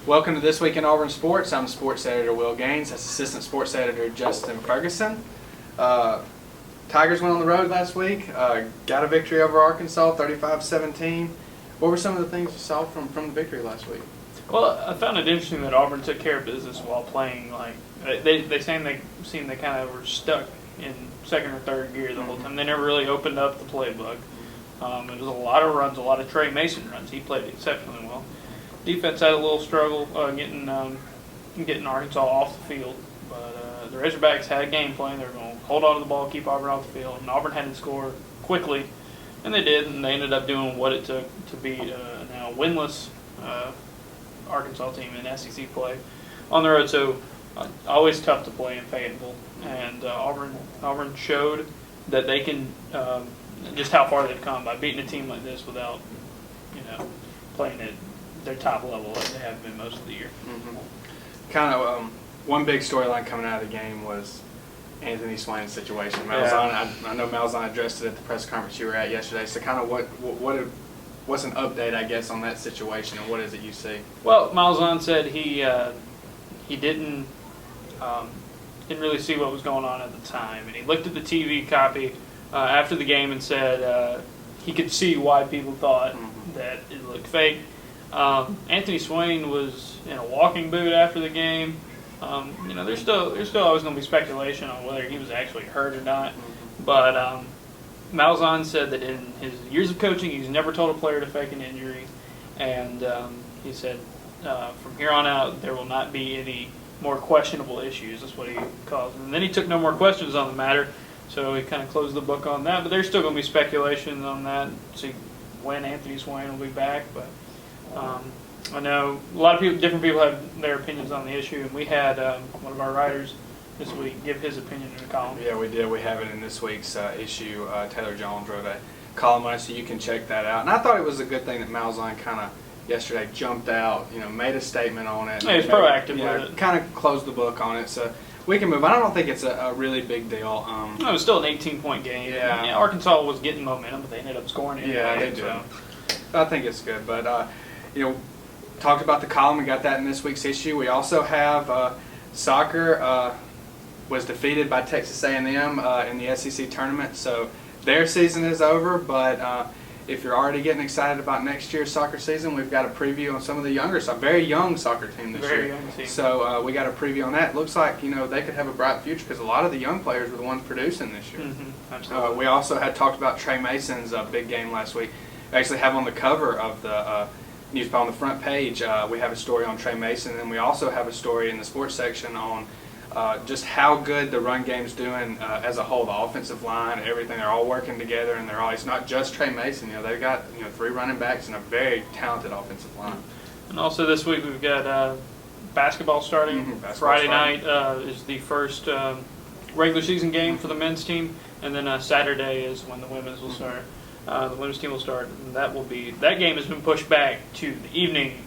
Welcome to This Week in Auburn Sports. I'm sports editor Will Gaines. That's assistant sports editor Justin Ferguson. Tigers went on the road last week, got a victory over Arkansas, 35-17. What were some of the things you saw from the victory last week? Well, I found it interesting that Auburn took care of business while playing. Like they seemed they kind of were stuck in second or third gear the whole time. They never really opened up the playbook. It was a lot of runs, a lot of Trey Mason runs. He played exceptionally well. Defense had a little struggle getting Arkansas off the field, but the Razorbacks had a game plan. They were going to hold on to the ball, keep Auburn off the field, and Auburn had to score quickly, and they did, and they ended up doing what it took to beat now winless Arkansas team in SEC play on the road. So always tough to play in Fayetteville, and Auburn showed that they can just how far they've come by beating a team like this without playing at their top level like they have been most of the year. Kind of one big storyline coming out of the game was Anthony Swain's situation. Malzahn, I know Malzahn addressed it at the press conference you were at yesterday. So kind of what's an update, I guess, on that situation, and what is it you see? Well, Malzahn said he didn't really see what was going on at the time, and he looked at the TV copy after the game and said he could see why people thought that it looked fake. Anthony Swain was in a walking boot after the game. There's still always going to be speculation on whether he was actually hurt or not. But Malzahn said that in his years of coaching, he's never told a player to fake an injury, and he said from here on out there will not be any more questionable issues. That's what he calls them. And then he took no more questions on the matter, so he kind of closed the book on that. But there's still going to be speculation on that, see when Anthony Swain will be back. But I know a lot of people, different people have their opinions on the issue, and we had one of our writers this week give his opinion in a column. Yeah, we did. We have it in this week's issue. Taylor Jones wrote a column on it, so you can check that out. And I thought it was a good thing that Malzahn kind of yesterday jumped out, made a statement on it. Yeah, he was proactive with it. Kind of closed the book on it, so we can move on. I don't think it's a really big deal. No, it was still an 18-point game. Yeah. Arkansas was getting momentum, but they ended up scoring anyway. Yeah, they did. So I think it's good, but talked about the column. We got that in this week's issue. We also have soccer was defeated by Texas A&M in the SEC tournament, so their season is over. But if you're already getting excited about next year's soccer season, we've got a preview on some of the younger, very young soccer team this year. Very young team. So we got a preview on that. Looks like they could have a bright future because a lot of the young players were the ones producing this year. Absolutely. We also had talked about Trey Mason's big game last week. We actually have on the cover of the newspaper on the front page, we have a story on Trey Mason, and we also have a story in the sports section on just how good the run game's doing as a whole. The offensive line, everything, they're all working together, and it's not just Trey Mason. They've got 3 running backs and a very talented offensive line. And also this week we've got basketball starting. Friday night is the first regular season game for the men's team, and then Saturday is when the women's will start. The women's team will start, and that game has been pushed back to the evening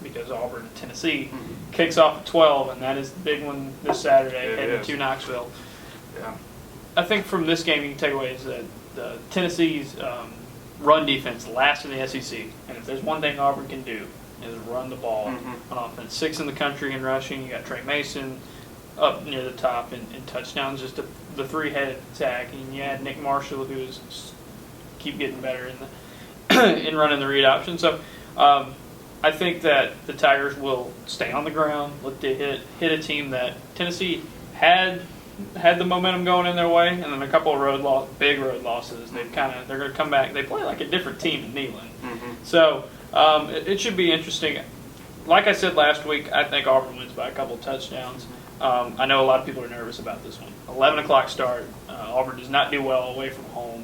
because Auburn, Tennessee, kicks off at 12, and that is the big one this Saturday, heading to Knoxville. Yeah. I think from this game you can take away is that Tennessee's run defense last in the SEC, and if there's one thing Auburn can do is run the ball on offense. 6th in the country in rushing. You got Trey Mason up near the top in touchdowns, just the 3-headed attack, and you had Nick Marshall, who is keep getting better in running the read option. So I think that the Tigers will stay on the ground, look to hit a team that Tennessee had the momentum going in their way, and then a couple of big road losses. They're going to come back. They play like a different team in Neyland. So it should be interesting. Like I said last week, I think Auburn wins by a couple of touchdowns. I know a lot of people are nervous about this one. 11 o'clock start. Auburn does not do well away from home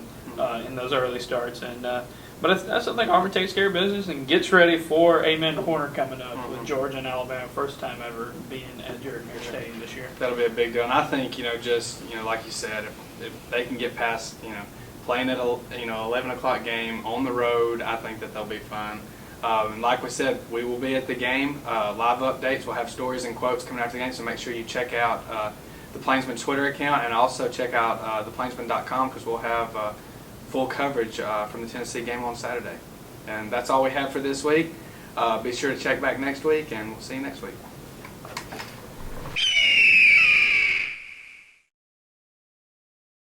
in those early starts, but that's something Auburn takes care of business and gets ready for Amen Corner coming up with Georgia and Alabama, first time ever being at Jordan-Hare Stadium this year. That'll be a big deal, and I think like you said, if they can get past playing at 11 o'clock game on the road, I think that they'll be fine. And like we said, we will be at the game. Live updates. We'll have stories and quotes coming after the game, so make sure you check out the Plainsman Twitter account, and also check out ThePlainsman.com because we'll have full coverage from the Tennessee game on Saturday. And that's all we have for this week. Be sure to check back next week, and we'll see you next week.